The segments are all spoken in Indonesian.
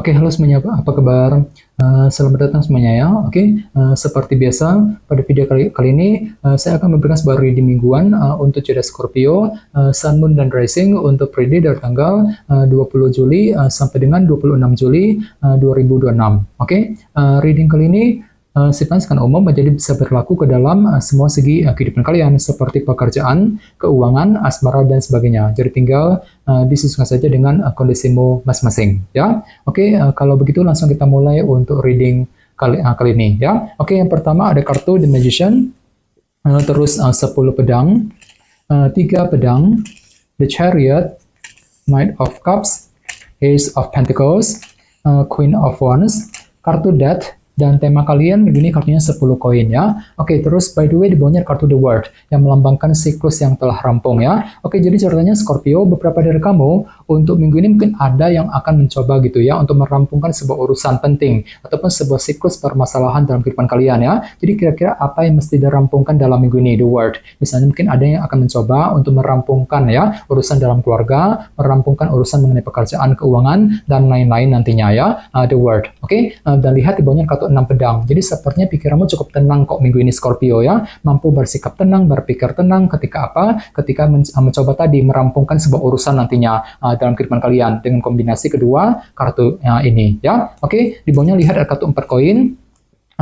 Oke, halo semuanya, apa kabar? Selamat datang semuanya ya. Oke, seperti biasa, pada video kali ini saya akan memberikan sebuah reading mingguan untuk zodiak Scorpio, Sun, Moon, dan Rising untuk periode dari tanggal 20 Juli sampai dengan 26 Juli 2026. Oke, reading kali ini sifatnya sangat umum, jadi bisa berlaku ke dalam semua segi kehidupan kalian, seperti pekerjaan, keuangan, asmara, dan sebagainya. Jadi tinggal disesuaikan saja dengan kondisimu masing-masing, ya. Oke, kalau begitu langsung kita mulai untuk reading kali ini, ya. Oke, yang pertama ada kartu The Magician, terus 10 pedang, 3 pedang, The Chariot, Knight of Cups, Ace of Pentacles, Queen of Wands, kartu Death, dan tema kalian begini, kartunya 10 koin ya. Oke, terus by the way di bawahnya kartu The World yang melambangkan siklus yang telah rampung ya. Oke, jadi ceritanya Scorpio, beberapa dari kamu untuk minggu ini mungkin ada yang akan mencoba gitu ya untuk merampungkan sebuah urusan penting ataupun sebuah siklus permasalahan dalam kehidupan kalian ya. Jadi kira-kira apa yang mesti dirampungkan dalam minggu ini, The World. Misalnya mungkin ada yang akan mencoba untuk merampungkan ya urusan dalam keluarga, merampungkan urusan mengenai pekerjaan, keuangan, dan lain-lain nantinya ya, The World. Oke, dan lihat di bawahnya kartu 6 pedang. Jadi sepertinya pikiranmu cukup tenang kok minggu ini Scorpio ya. Mampu bersikap tenang, berpikir tenang ketika apa? Ketika mencoba tadi merampungkan sebuah urusan nantinya dalam kehidupan kalian dengan kombinasi kedua kartu ini ya. Oke, di bawahnya lihat ada kartu 4 koin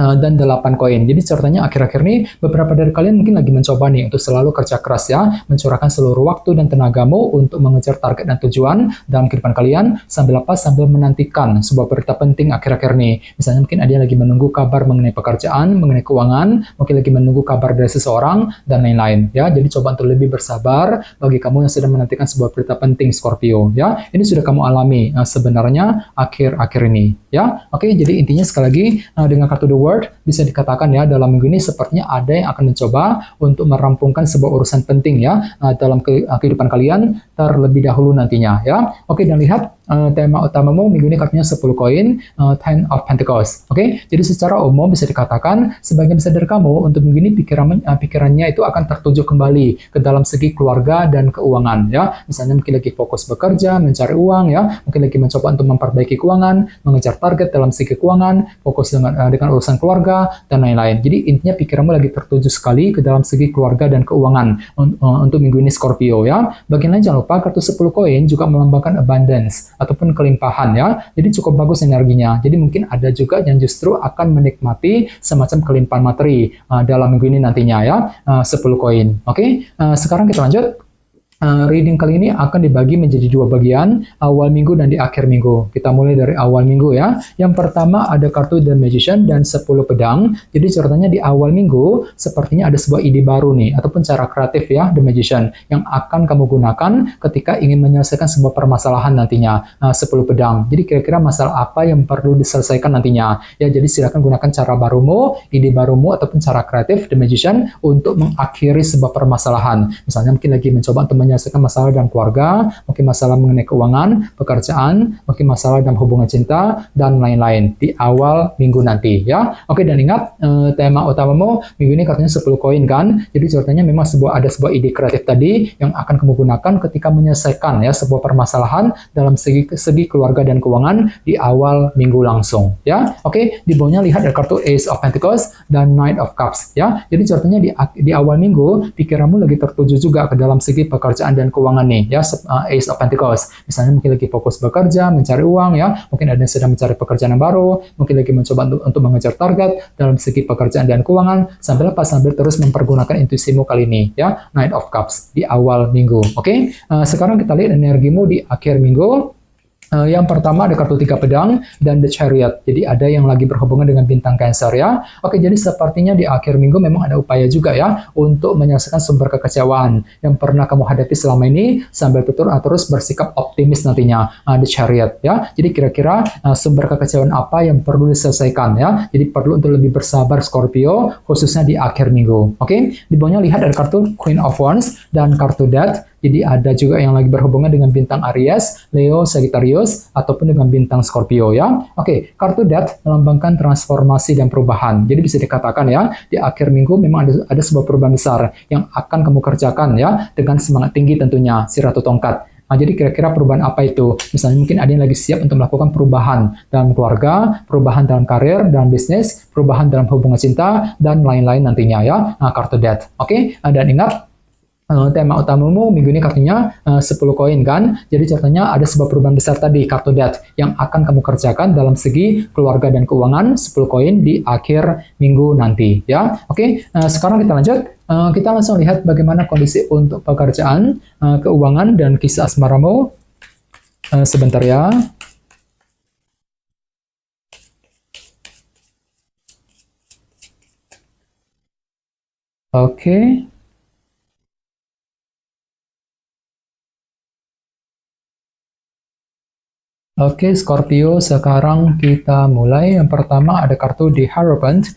dan 8 koin. Jadi ceritanya akhir-akhir ini beberapa dari kalian mungkin lagi mencoba nih untuk selalu kerja keras ya, mencurahkan seluruh waktu dan tenagamu untuk mengejar target dan tujuan dalam kehidupan kalian sambil apa? Sambil menantikan sebuah berita penting akhir-akhir ini. Misalnya mungkin ada yang lagi menunggu kabar mengenai pekerjaan, mengenai keuangan, mungkin lagi menunggu kabar dari seseorang dan lain-lain ya. Jadi coba untuk lebih bersabar bagi kamu yang sedang menantikan sebuah berita penting Scorpio ya. Ini sudah kamu alami sebenarnya akhir-akhir ini ya. Oke, jadi intinya sekali lagi dengan kartu The World bisa dikatakan ya dalam minggu ini sepertinya ada yang akan mencoba untuk merampungkan sebuah urusan penting ya dalam kehidupan kalian terlebih dahulu nantinya ya. Oke, dan lihat tema utamamu minggu ini kartunya 10 koin, Ten of Pentacles. Oke, jadi secara umum bisa dikatakan sebagian besar dari kamu untuk minggu ini pikirannya itu akan tertuju kembali ke dalam segi keluarga dan keuangan ya. Misalnya mungkin lagi fokus bekerja, mencari uang ya, mungkin lagi mencoba untuk memperbaiki keuangan, mengejar target dalam segi keuangan, fokus dengan urusan keluarga dan lain-lain. Jadi intinya pikiranmu lagi tertuju sekali ke dalam segi keluarga dan keuangan untuk minggu ini Scorpio ya. Bagian lain jangan lupa kartu 10 koin juga melambangkan abundance ataupun kelimpahan ya. Jadi cukup bagus energinya. Jadi mungkin ada juga yang justru akan menikmati semacam kelimpahan materi dalam minggu ini nantinya ya. 10 koin. Oke, sekarang kita lanjut. Reading kali ini akan dibagi menjadi 2 bagian, awal minggu dan di akhir minggu. Kita mulai dari awal minggu ya. Yang pertama ada kartu The Magician dan 10 pedang. Jadi ceritanya di awal minggu sepertinya ada sebuah ide baru nih ataupun cara kreatif ya The Magician yang akan kamu gunakan ketika ingin menyelesaikan sebuah permasalahan nantinya. 10 pedang. Jadi kira-kira masalah apa yang perlu diselesaikan nantinya. Ya, jadi silakan gunakan cara barumu, ide barumu ataupun cara kreatif The Magician untuk mengakhiri sebuah permasalahan. Misalnya mungkin lagi mencoba untuk menyelesaikan masalah dalam keluarga, mungkin masalah mengenai keuangan, pekerjaan, mungkin masalah dalam hubungan cinta, dan lain-lain di awal minggu nanti ya. Oke, dan ingat tema utamamu minggu ini kartunya 10 koin kan. Jadi ceritanya memang ada sebuah ide kreatif tadi yang akan kamu gunakan ketika menyelesaikan ya sebuah permasalahan dalam segi keluarga dan keuangan di awal minggu langsung ya. Oke, di bawahnya lihat ada kartu Ace of Pentacles dan Knight of Cups ya. Jadi ceritanya di awal minggu pikiranmu lagi tertuju juga ke dalam segi pekerjaan dan keuangan nih ya, Ace of Pentacles. Misalnya mungkin lagi fokus bekerja, mencari uang ya, mungkin ada yang sedang mencari pekerjaan yang baru, mungkin lagi mencoba untuk mengejar target dalam segi pekerjaan dan keuangan, sambil terus mempergunakan intuisimu kali ini ya, Knight of Cups di awal minggu. Oke, sekarang kita lihat energimu di akhir minggu. Yang pertama ada kartu 3 pedang dan The Chariot. Jadi ada yang lagi berhubungan dengan bintang Cancer ya. Oke, jadi sepertinya di akhir minggu memang ada upaya juga ya untuk menyelesaikan sumber kekecewaan yang pernah kamu hadapi selama ini sambil terus bersikap optimis nantinya. The Chariot ya. Jadi kira-kira sumber kekecewaan apa yang perlu diselesaikan ya. Jadi perlu untuk lebih bersabar Scorpio khususnya di akhir minggu. Oke, di bawahnya lihat ada kartu Queen of Wands dan kartu Death. Jadi ada juga yang lagi berhubungan dengan bintang Aries, Leo, Sagittarius, ataupun dengan bintang Scorpio ya. Oke, kartu Death melambangkan transformasi dan perubahan. Jadi bisa dikatakan ya, di akhir minggu memang ada sebuah perubahan besar yang akan kamu kerjakan ya, dengan semangat tinggi tentunya, si Ratu Tongkat. Jadi kira-kira perubahan apa itu? Misalnya mungkin ada yang lagi siap untuk melakukan perubahan dalam keluarga, perubahan dalam karir, dalam bisnis, perubahan dalam hubungan cinta, dan lain-lain nantinya ya, kartu Death. Oke, dan ingat, tema utamamu minggu ini kartunya 10 koin kan. Jadi contohnya ada sebuah perubahan besar tadi, kartu Death, yang akan kamu kerjakan dalam segi keluarga dan keuangan, 10 koin di akhir minggu nanti ya. Oke, sekarang kita lanjut. Kita langsung lihat bagaimana kondisi untuk pekerjaan, keuangan, dan kisah asmaramu. Sebentar ya. Oke. Oke, Scorpio, sekarang kita mulai. Yang pertama ada kartu The Hierophant,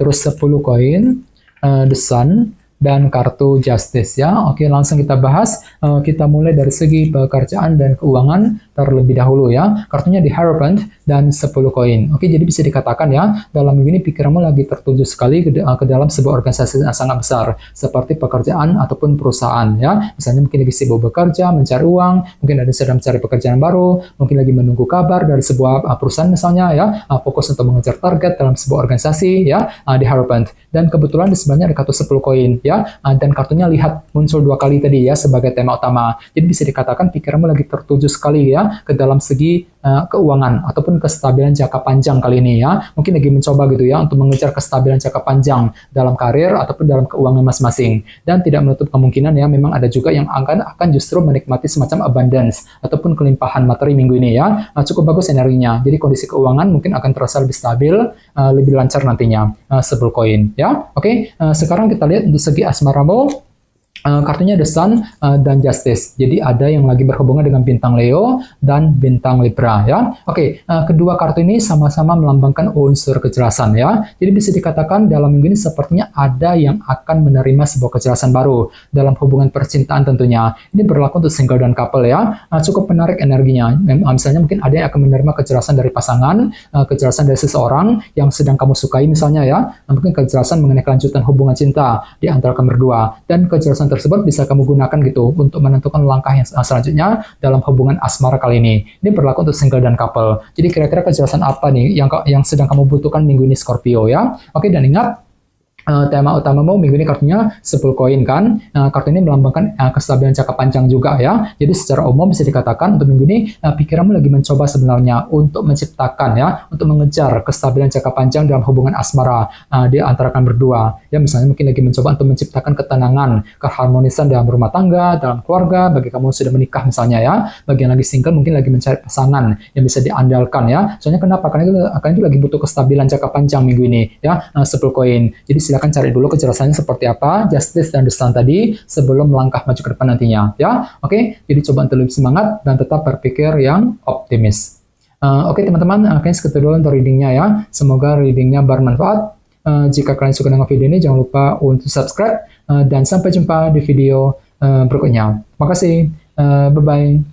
terus 10 koin, The Sun, dan kartu Justice ya. Oke, langsung kita bahas. Kita mulai dari segi pekerjaan dan keuangan terlebih dahulu ya. Kartunya The Hierophant dan 10 koin. Oke, jadi bisa dikatakan ya, dalam minggu ini pikiranmu lagi tertuju sekali ke dalam sebuah organisasi yang sangat besar, seperti pekerjaan ataupun perusahaan ya. Misalnya mungkin lagi sibuk bekerja, mencari uang, mungkin ada sedang mencari pekerjaan baru, mungkin lagi menunggu kabar dari sebuah perusahaan misalnya ya, fokus untuk mengejar target dalam sebuah organisasi ya, The Hierophant. Dan kebetulan di sebelahnya ada kartu 10 koin ya, dan kartunya lihat muncul 2 kali tadi ya sebagai tema utama. Jadi bisa dikatakan pikiranmu lagi tertuju sekali ya ke dalam segi keuangan ataupun kestabilan jangka panjang kali ini ya. Mungkin lagi mencoba gitu ya untuk mengejar kestabilan jangka panjang dalam karir ataupun dalam keuangan masing-masing. Dan tidak menutup kemungkinan ya, memang ada juga yang akan justru menikmati semacam abundance ataupun kelimpahan materi minggu ini ya. Cukup bagus energinya. Jadi kondisi keuangan mungkin akan terasa lebih stabil, lebih lancar nantinya. 10 koin ya. Oke, sekarang kita lihat untuk segi asmaramu. Kartunya The Sun dan Justice. Jadi ada yang lagi berhubungan dengan bintang Leo dan bintang Libra ya. Oke, kedua kartu ini sama-sama melambangkan unsur kejelasan ya. Jadi bisa dikatakan dalam minggu ini sepertinya ada yang akan menerima sebuah kejelasan baru dalam hubungan percintaan tentunya. Ini berlaku untuk single dan couple ya. Cukup menarik energinya. Misalnya mungkin ada yang akan menerima kejelasan dari pasangan, kejelasan dari seseorang yang sedang kamu sukai misalnya ya. Mungkin kejelasan mengenai kelanjutan hubungan cinta di antara kamu berdua, dan kejelasan tersebut bisa kamu gunakan gitu untuk menentukan langkah yang selanjutnya dalam hubungan asmara kali ini. Ini berlaku untuk single dan couple. Jadi kira-kira kejelasan apa nih yang sedang kamu butuhkan minggu ini Scorpio ya. Oke, dan ingat, tema utamamu minggu ini kartunya 10 koin kan. Kartu ini melambangkan kestabilan jangka panjang juga ya. Jadi secara umum bisa dikatakan untuk minggu ini pikiranmu lagi mencoba sebenarnya untuk menciptakan ya, untuk mengejar kestabilan jangka panjang dalam hubungan asmara di antara kalian berdua. Ya, misalnya mungkin lagi mencoba untuk menciptakan ketenangan, keharmonisan dalam rumah tangga, dalam keluarga, bagi kamu sudah menikah misalnya ya. Bagi yang lagi single mungkin lagi mencari pasangan yang bisa diandalkan ya. Soalnya kenapa? Karena kalian itu lagi butuh kestabilan jangka panjang minggu ini ya. 10 koin. Jadi silakan cari dulu kejelasannya seperti apa, Justice dan The Sun tadi, sebelum melangkah maju ke depan nantinya ya. Oke, jadi coba untuk lebih semangat dan tetap berpikir yang optimis. Oke teman-teman, kayaknya segitu dulu untuk readingnya ya. Semoga readingnya bermanfaat. Jika kalian suka dengan video ini, jangan lupa untuk subscribe, dan sampai jumpa di video berikutnya. Makasih, bye-bye.